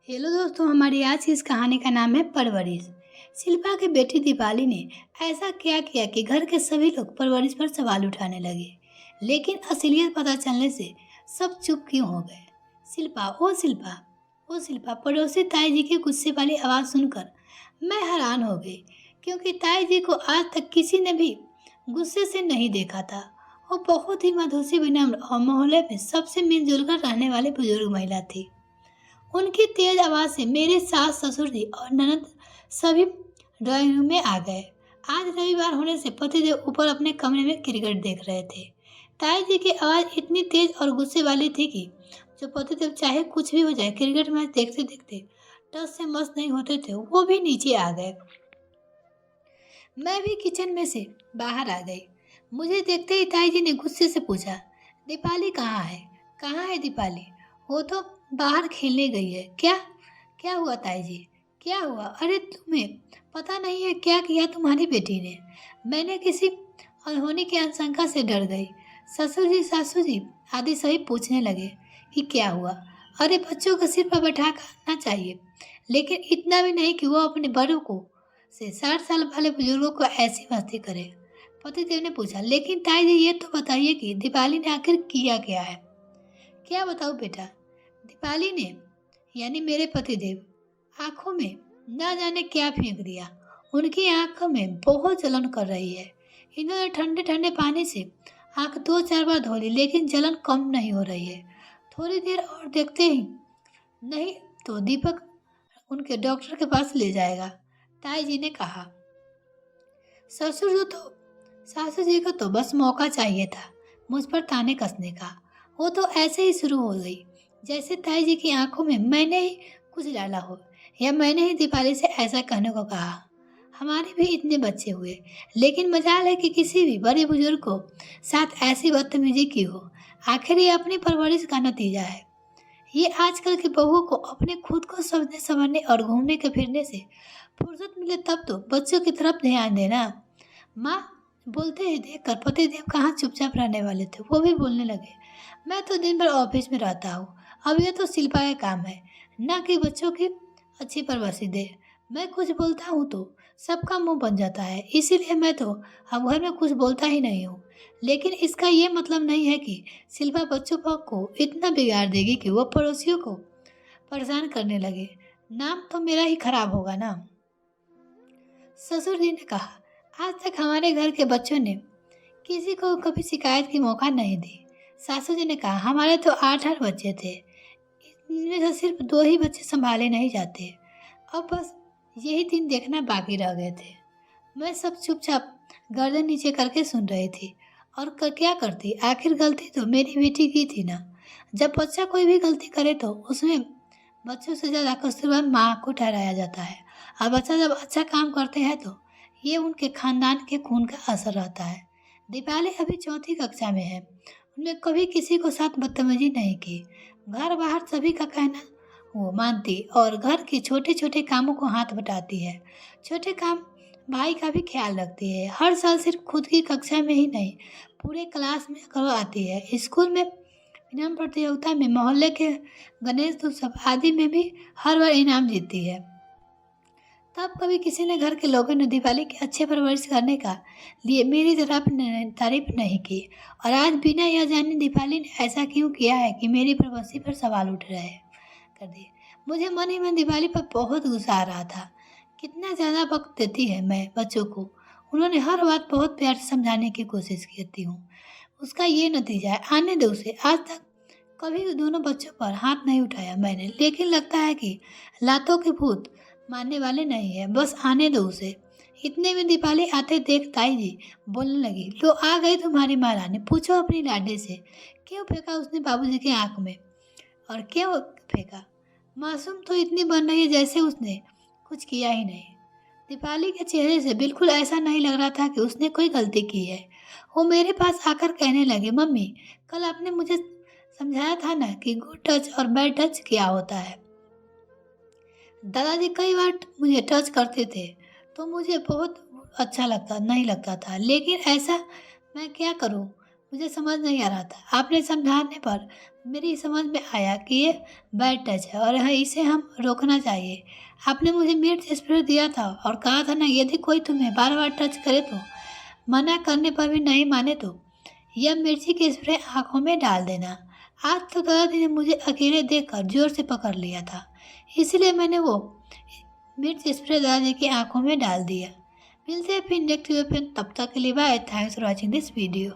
Hello दोस्तों, हमारी आज की इस कहानी का नाम है परवरिश। शिल्पा की बेटी दीपाली ने ऐसा क्या किया कि घर के सभी लोग परवरिश पर सवाल उठाने लगे। लेकिन असलियत पता चलने से सब चुप क्यों हो गए। शिल्पा, ओ शिल्पा, ओ शिल्पा, पड़ोसी ताई जी की गुस्से वाली आवाज़ सुनकर मैं हैरान हो गई, क्योंकि ताई जी को आज तक किसी ने भी गुस्से से नहीं देखा था। वो बहुत ही मधुसी, विनम्र और मोहल्ले में सबसे मिलजुल कर रहने वाली बुजुर्ग महिला थी। उनकी तेज आवाज से मेरे सास, ससुर जी और ननद सभी ड्राइंग रूम में आ गए। आज रविवार होने से पतिदेव ऊपर अपने कमरे में क्रिकेट देख रहे थे। ताई जी की आवाज इतनी तेज और गुस्से वाली थी कि जो पतिदेव चाहे कुछ भी हो जाए, क्रिकेट मैच देखते देखते टस से मस नहीं होते थे, वो भी नीचे आ गए। मैं भी किचन में से बाहर आ गई। मुझे देखते ही ताई जी ने गुस्से से पूछा, दीपाली कहाँ है? कहाँ है दीपाली? वो तो बाहर खेलने गई है। क्या क्या हुआ ताई जी? क्या हुआ? अरे तुम्हें पता नहीं है क्या किया तुम्हारी बेटी ने? मैंने किसी अनहोनी की आशंका से डर गई। ससुर जी, सासू जी आदि सभी पूछने लगे कि क्या हुआ। अरे बच्चों को सिर पर बैठा कर आना चाहिए, लेकिन इतना भी नहीं कि वो अपने बड़ों को से 60 साल वाले बुजुर्गों को ऐसी मस्ती करे। पतिदेव ने पूछा, लेकिन ताई जी ये तो बताइए कि दीपाली ने आखिर किया क्या है? क्या बताऊं बेटा? दीपाली ने, यानी मेरे पतिदेव, आंखों में ना जाने क्या फेंक दिया। उनकी आंखों में बहुत जलन कर रही है। इन्होंने ठंडे ठंडे पानी से आंख 2-4 बार धो ली, लेकिन जलन कम नहीं हो रही है। थोड़ी देर और देखते ही नहीं तो दीपक उनके डॉक्टर के पास ले जाएगा, ताई जी ने कहा। ससुर जी तो सासू जी को तो बस मौका चाहिए था मुझ पर ताने कसने का। वो तो ऐसे ही शुरू हो गई जैसे ताई जी की आंखों में मैंने ही कुछ डाला हो, या मैंने ही दीपाली से ऐसा कहने को कहा। हमारे भी इतने बच्चे हुए, लेकिन मजाल है कि किसी भी बड़े बुजुर्ग को साथ ऐसी बदतमीजी की हो। आखिर ये अपनी परवरिश का नतीजा है। ये आजकल के बहुओं को अपने खुद को समझने संवरने और घूमने के फिरने से फुर्सत मिले तब तो बच्चों की तरफ ध्यान देना। माँ बोलते ही देखकर पतिदेव कहाँ चुपचाप रहने वाले थे, वो भी बोलने लगे। मैं तो दिन भर ऑफिस में रहता हूँ, अब ये तो शिल्पा का काम है ना कि बच्चों की अच्छी परवरिश दे। मैं कुछ बोलता हूँ तो सबका मुंह बन जाता है, इसीलिए मैं तो अब घर में कुछ बोलता ही नहीं हूँ। लेकिन इसका ये मतलब नहीं है कि शिल्पा बच्चों को इतना बिगाड़ देगी कि वो पड़ोसियों को परेशान करने लगे। नाम तो मेरा ही खराब होगा ना। ससुर जी ने कहा, आज तक हमारे घर के बच्चों ने किसी को कभी शिकायत की मौका नहीं दी। सासू जी ने कहा, हमारे तो 8-8 बच्चे थे, इनमें से सिर्फ 2 ही बच्चे संभाले नहीं जाते। अब बस यही दिन देखना बाकी रह गए थे। मैं सब चुपचाप गर्दन नीचे करके सुन रही थी। और क्या करती, आखिर गलती तो मेरी बेटी की थी ना। जब बच्चा कोई भी गलती करे तो उसमें बच्चों से ज़्यादा कसूरवार माँ को ठहराया जाता है। और बच्चा जब अच्छा काम करते हैं तो ये उनके खानदान के खून का असर रहता है। दीपाली अभी 4ठी कक्षा में है। उन्होंने कभी किसी को साथ बदतमीजी नहीं की। घर बाहर सभी का कहना वो मानती और घर के छोटे छोटे कामों को हाथ बटाती है। छोटे काम भाई का भी ख्याल रखती है। हर साल सिर्फ खुद की कक्षा में ही नहीं, पूरे क्लास में करवाती है। स्कूल में इनाम प्रतियोगिता में, मोहल्ले के गणेश उत्सव आदि में भी हर बार इनाम जीतती है। तब कभी किसी ने घर के लोगों ने दीपाली के अच्छे परवरिश करने का लिए मेरी तारीफ नहीं की। और आज बिना यह जाने दीपाली ने ऐसा क्यों किया है कि मेरी परवरिश पर सवाल उठ रहे कर दिए। मुझे मन ही मन दीपाली पर बहुत गुस्सा आ रहा था। कितना ज़्यादा वक्त देती है मैं बच्चों को। उन्होंने हर बात बहुत प्यार से समझाने की कोशिश करती हूँ, उसका ये नतीजा है। आने दो उसे। आज तक कभी दोनों बच्चों पर हाथ नहीं उठाया मैंने, लेकिन लगता है कि लातों के भूत मानने वाले नहीं है। बस आने दो उसे। इतने में दीपाली आते देख ताई जी बोलने लगी, लो आ गई तुम्हारी महारानी। पूछो अपनी लाडली से क्यों फेंका उसने बाबूजी की आंख में, और क्यों फेंका। मासूम तो इतनी बन रही है जैसे उसने कुछ किया ही नहीं। दीपाली के चेहरे से बिल्कुल ऐसा नहीं लग रहा था कि उसने कोई गलती की है। वो मेरे पास आकर कहने लगे, मम्मी कल आपने मुझे समझाया था ना कि गुड टच और बैड टच क्या होता है। दादाजी कई बार मुझे टच करते थे तो मुझे बहुत अच्छा नहीं लगता था, लेकिन ऐसा मैं क्या करूं, मुझे समझ नहीं आ रहा था। आपने समझाने पर मेरी समझ में आया कि ये बैड टच है और इसे हम रोकना चाहिए। आपने मुझे मिर्च स्प्रे दिया था और कहा था ना, यदि कोई तुम्हें बार बार टच करे तो मना करने पर भी नहीं माने तो यह मिर्ची के स्प्रे आंखों में डाल देना। आज तो दादाजी ने मुझे अकेले देखकर जोर से पकड़ लिया था, इसलिए मैंने वो मिर्च स्प्रे दादाजी की आंखों में डाल दिया। मिलते हैं फिर नेक्स्ट वीडियो पे, तब तक के लिए bye. Thanks for watching this video.